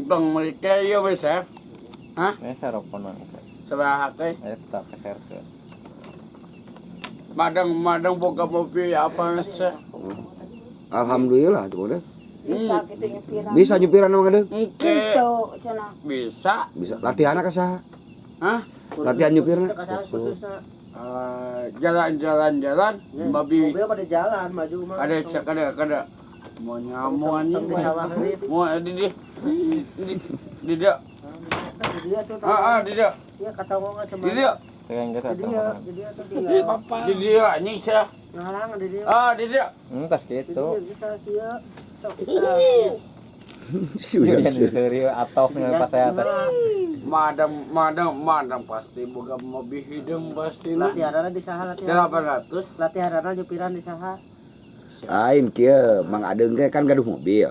Bang mereka ya wes ya. Hah? Sarokona. Sabah teh. Eta keserkeun. Madang boga mobil apa sih? Alhamdulillah tuh udah. Bisa gitu nyupiran. Bisa nyupiran emang ada? Oke. Cenah. Bisa. Bisa. Latihan ka saha? Hah? Latihan nyupirna. Jalan babi mobil pada jalan maju mah kada mau nyamuk anjing mau di dia dia tuh di dia dia kata ngomong di dia Tegang geus eta. dia tuh dia di dia anjing sih ngalang di dia di dia Tas kitu. bisa dia sok Siuyan. Serius atau pas saya teh. madang pasti boga mobil hidung pasti latihan di saha latihan 800 latihan nyupiran di saha Aing kieu Mang Adeng teh kan gaduh mobil.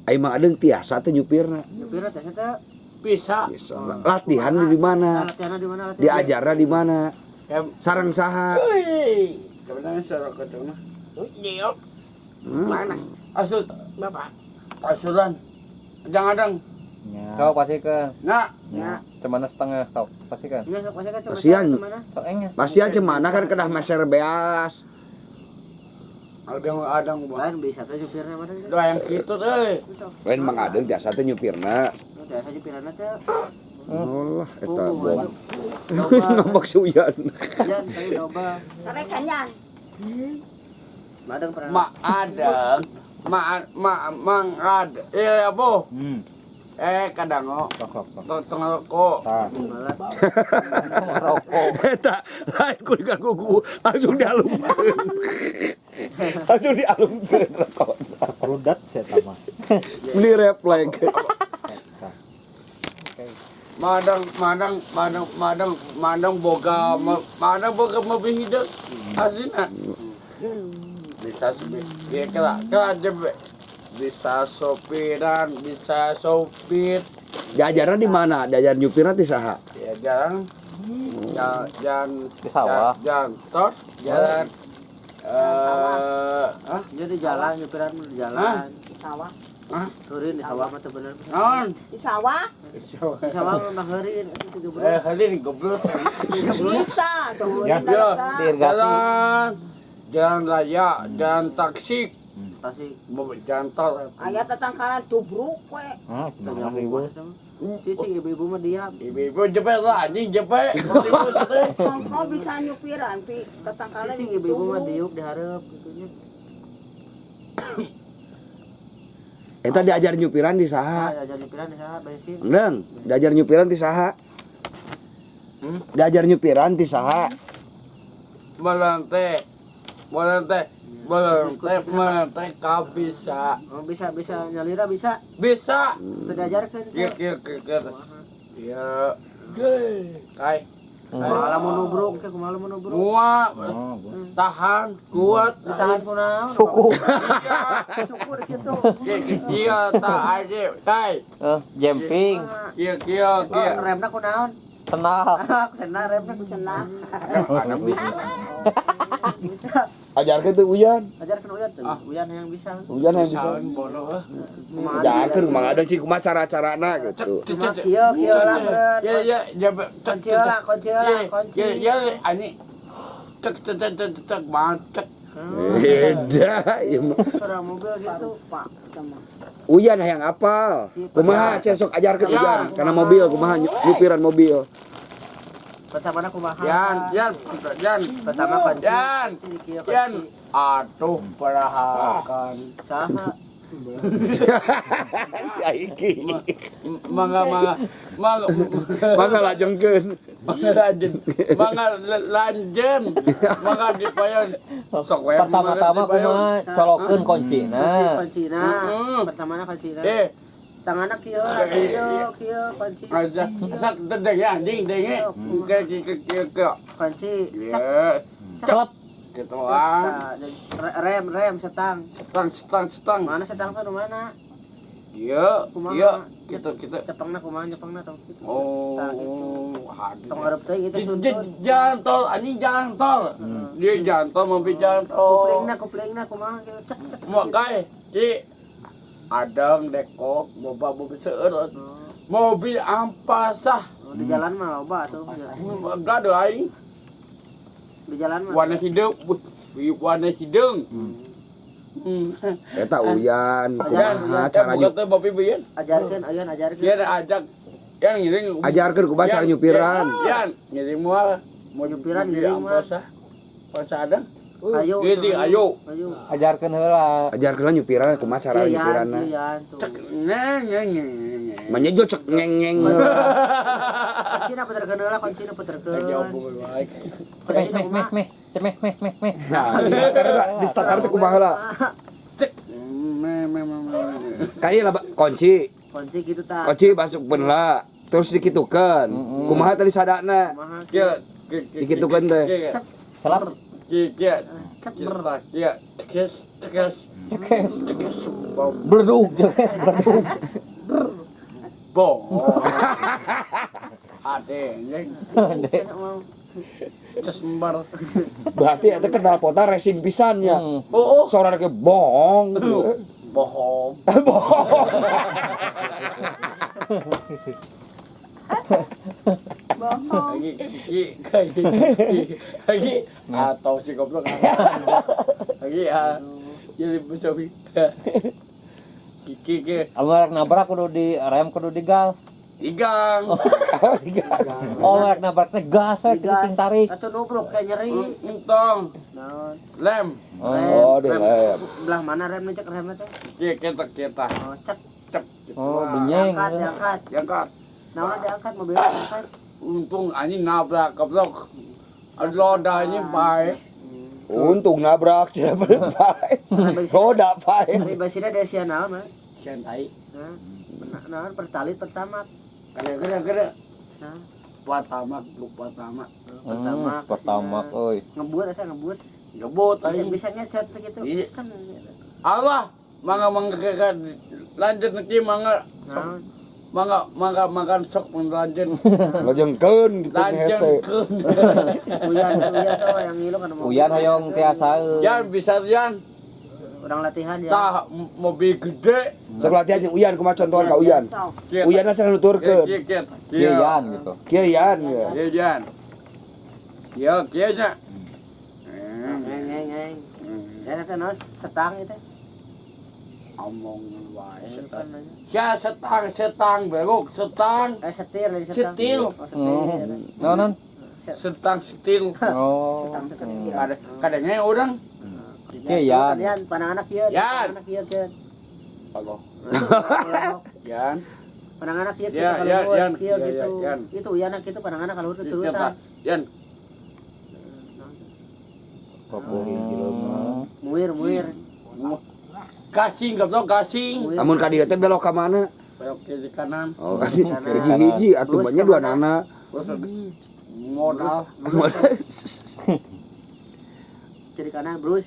Aing Mang Adeng tiasa teh nyupirna. nyupiran teh eta bisa Latihan di mana? latihan di mana Diajarna di mana? Sareng saha? kebetulan sorok ketemu Diok. Mana? asut Bapak. asulan jangan Kau pasikeun. nah Cemana setengah kau pasikeun. iya sok pasika cuma Kasihan. mana Sok engnya. Pasian cemana kan kedah meser beas. adang lain bisa teh nyupirna mana doa yang gitu teh Lain Mang Adeng tiasa teh nyupirna. biasa nyupiran teh Allah eta Bobo, ngambek suyan. jangan tadi coba Sare kanyan. madang pernah mang ada apa kadang tengah kok malah Eta lain ku diganggu langsung dialungkeun. Langsung dialungkeun rokok. Rudat saya mah. Ini refleks. madang boga mobil hidup asina bisa ya kira jebe bisa sopiran bisa sopir Diajarna di mana? Diajar nyupirna ti saha? ya jalan Di sawah. jalan tor jalan jadi jalan nyupiran di jalan Di sawah. turin di sawah mah teh bener non Di sawah. di sawah mah heureun itu juga kali ini goblok Bisa. Tuh. ya Irigasi. jalan raya jalan taksi pasti mau jalan tol Aya tetangkaran tubruk we. Gimana ribu? cici ibu-ibu mah diam ibu jepet lah anjing jepet Kongko bisa nyupiran pi tetangkaran cici ibu-ibu mah diuk dihareup gitunya Eta diajar nyupiran di saha? aja nyupiran di saha bensin Endeng, diajar nyupiran di saha? Diajar nyupiran di saha? melante kau bisa oh bisa nyalira bisa teu diajarkeun ya kai kumaha lamun nubruk teh kumaha lamun nubruk muak tahan kuat ditahan kunaon Suku. syukur kitu kia tak aja kai Jemping. kia remna kunaon Tenang. kena remna senang. ada bisa bisa Ajarkeun teu Uyan. ajarkeun uyan tuh uyan yang bisa Uyan yang bisa. bodoh Ajarkeun Mang Adeng cik kumaha cara-carana gitu. cuma kieu lah berat ya kunci lah ya ani cek macet Beda ieu mah. suara mobil gitu Pak sama. Uyan hayang apal. Kumaha cen sok ajarkeun Uyan kana mobil kumaha nyupiran mobil. pertama kumaha Yan pertama kunci Yan atuh perahakan saha Si Aiki. mangga lajengkeun. lanjen mangga dipayan sok we Pertama-tama kumaha colokeun kuncina. kuncina pertama kuncina tanganna kieu kieu kunci aja sak dedeng ya anjing denge ke kunci ya Klep. gitu ah rem setang setang mana setang tuh mana iya kita cepengna kumaha nyepengna tong kitu oh tong arep teh itu suntut jalan tol anjing jalan tol dia jalan tol mau jalan tol kuplingna kumaha kieu cek mau kae ci adang dekok boba mobil seueur mobil ampasah Di jalan mah loba tuh. enggak ada aing Di jalan mah. warna hidup warna hidung Eta uyan kumaha cara cara nyup kata bapi bieu Ajarkeun ayeun ajarkeun. dia ada ajak yang ngiring ajarkeun kumaha cara nyupiran yan ngiring moal mau Nyupiran mobil ngiring mah. ampasah pas adang Ayo. Gini, ayo. Ajarkeun heula. ajarkeun nyupiran kumaha cara nyupiranna cek neng menyejo cek ngeng Kuncina puterkeun heula, kuncina puterkeun. Meh. nah di starter teh kumaha heula cek kali lah kunci Kunci gitu ta. kunci masukkeun heula terus dikitukeun kumaha tadi sadana Kumaha? kia dikitukeun teh Salah. kia Bledug. bom ade neng cesmbar berarti eta kenal pota racing pisan nya oh suara ke bohong bohong bohong lagi atau si goblok lagi jadi becobi kiki Amarek nabrak kudu di rem kudu digal. igang Oh, amarek nabrak teh gas we ting tarik. Atuh nubruk kayak nyeri. entong Naon? lem oh di lem Belah mana remnya cek remnya teh? kita Oh, cek. cep Oh, benyeng. Diangkat. yang kat Naon diangkat mobil diangkat. untung anjing nabrak goblok lodanya baik untung nabrak siapa baik roda baik Ini basina desa naon mah? santai Naon pertalit pertama. kada Nah, pertama Pertama, euy. ngebut asa ngebut. gebot anjing Bisa ngecat gitu. Iya. Sen. Allah mangga lanjut nanti mangga Naon? makan sok lanjut ngajengkeun gitu hese Uyan tuh yang ngilu kan mau. Uyan hoyong tiasa. Jan bisa Jan Orang latihan ya. tah mobil gede sok latihan jeung uyan kumaha contohan ka uyan uyan cara nuturkeun Kian gitu. kieu yan ya Iya Jan ya kia nya Ngeng. Ya kan setang itu. omong wae Kan ya setang beruk setang setir lagi setang. Setil. Oh, setir. Naonan? setang setil Oh. kadangnya orang Kian. Yan pananganak ieu. Yan. Pananganak ieu kan. Allah Jan Pananganak ieu Ya, kita ya, kalau Yan. kieu Ya, gitu. ya, Yan. Itu uyanak itu pananganak kalau cerita turutan. Jan Muir. gasing goblok gasing amun ka dieu teh belok ka mana belok kiri kanan oh hiji atuh banyak dua nana modal Kiri kanan Bruce.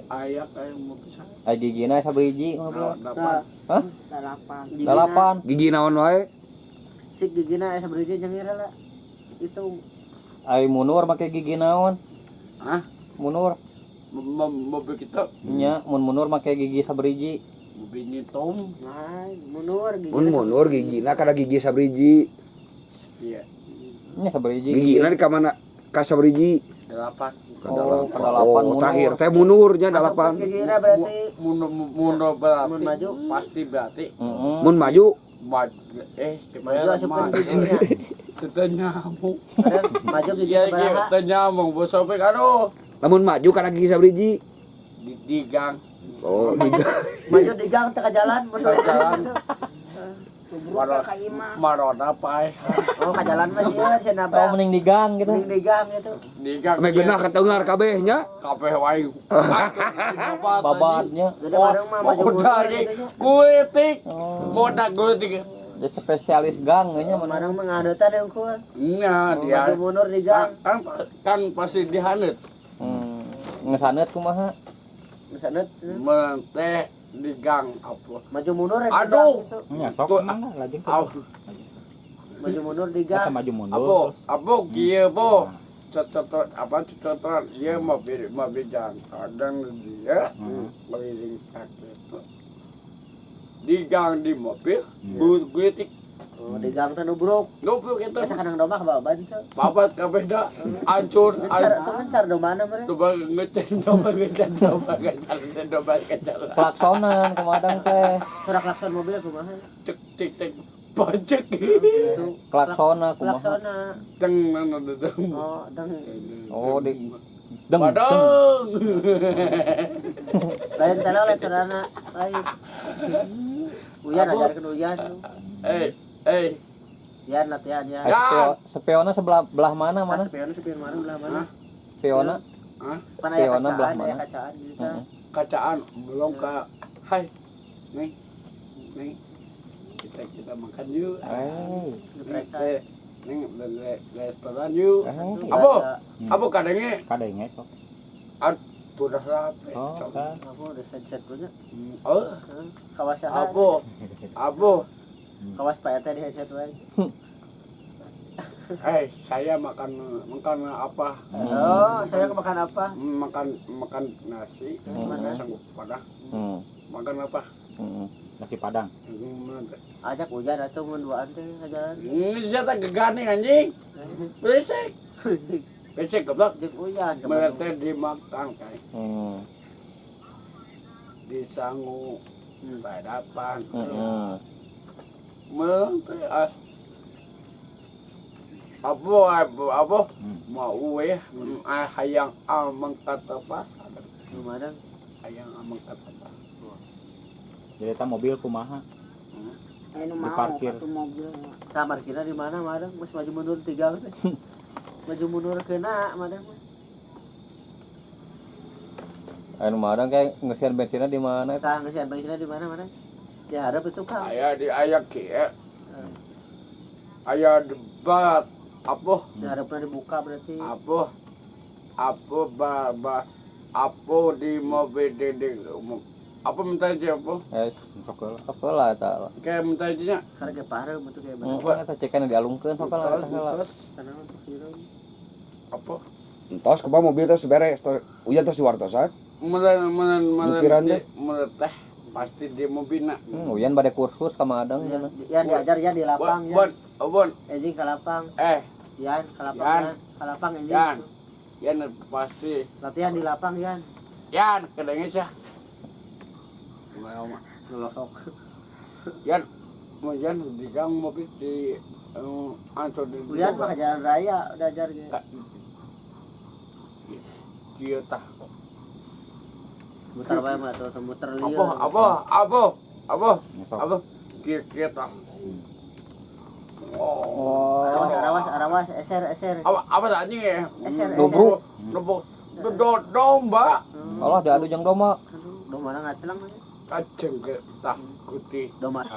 ayak kayak mau pisah Ai gigina sabeuji ngobrol. dapat Hah? Dalapan. 8. gigi naon wae Cik gigina asa berisi nyengir lah. Itu Ai munur make gigi naon? Hah? Munur. mobil kita Nya, munur make gigi sabriji. mobil nyitom nah munur gigina. mun munur gigina kada gigi sabriji iya Nya sabriji. gigina di ka mana ka sabriji delapan Oh, kedalapan munur. terakhir teh munurnya dalapan Gigina berarti mundur berarti Mun maju. pasti berarti Heeh. mun maju maju maju asupkeun giginya. kita nyamuk Ada maju gigi iya sebelah. kita nyamuk bos sampai aduh lamun maju kana gigi sabriji di gang oh Maju di gang tengah jalan mundur jalan Tubruk ka imah. maroda pae Oh ka jalan mah sieun Oh, nabrak. mending di gang gitu. Mending di gang gitu. di gang ame geunah kateungar kabeh nya kabeh wae Babatnya. Jadi bareng mah maju mundur dari gitu nya. kuitik Oh, moda kuitik dia spesialis gang nya mana. Bareng mah ngadetan eukeun. nah dia Maju mundur di gang. kan pasti dihanet Ngesanet kumaha? Misalnya menteh di gang apa maju mundur di Aduh. gang gitu. Ya, sok Tuh, mana lajeng Au, Maju mundur di kita gang. maju mundur. apa kieu po Cetot apa cetot dia mobil jalan kadang dia keliling kaki itu di gang di mobil gue tik Oh, di gang teh nubruk. nubruk itu Kita kadang domah ke baban tuh. babat kabeh dah hancur Ngecar domana mereka. coba ngecer Klaksonan kumadang teh. Suara klakson mobil kumaha. cek cek cek pajak Itu Klaksona kumaha. klaksona. teng Oh, deng. Oh, di deng. padang Lain teh lain carana lain. Uyan ajarkeun uyan. Yan latihan ya. Sepeona sebelah mana? Sepion mana belah mana? Sepeona. Pana ya Sepiona belah kacaan, mana? ya kacaan gitu. kacaan belum ke hai nih kita makan yuk nih restoran yuk apa kadangnya Kadenge kok. sudah rapi Oh, kan. Apa udah headset punya? Kawas apa kawas Pak Ete di headset wae. saya makan apa Oh, saya makan apa? makan nasi sanggup padang makan apa Nasi Padang. Ajak hujan atau mun duaan teh ajaran. ini saya tak gegane anjing berisik berisik goblok Jeung hujan mereka dimakan kayak Hmm. disangu sadapan Heeh. mereka apa mau hayang amang kata pas Lumayan. hayang amang kata pas Jadi ta mobil kumaha? Anu Diparkir. mau satu mobil. Kamar kita di mana madang? Mas maju mundur 3 teh. Maju mundur kena madang. Anu madang kayak ngesian bensinnya di mana? Tah ngesian baiknya di mana madang? Di harap itu kan. ayah di ayah kia ayah debat apa Di harapnya dibuka berarti. apa di mobil di apa minta aja apa Sok lah eta. kayak minta aja Karena parah betul kayak Heeh, bener. eta cekan dialungkeun sok lah eta heula. Karena untuk siram. apa Entos ke mobil terus beres. Uyan terus diwartosan. Pikiran teh? teh pasti di mobilna Uyan bade kursus ka madang cenah. Ya diajar ya di lapang ya. bon Ejing ke lapang. Yan ke lapang Yan. ya. Ke lapang ejing. Yan pasti Latihan di lapang yan. Yan kadangnya sih Nolosok. Yan mau Yan di gang mobil di ansor di Uyan mah ke jalan raya udah ajar gitu. dia tah Muter bae mah tuh muter lieu. apa kia tah Arawas eser. apa tadi ya Eser. Nubruk. domba Allah diadu jeung domba. Domana ngacelang. kaceng ke tah kuti Domana.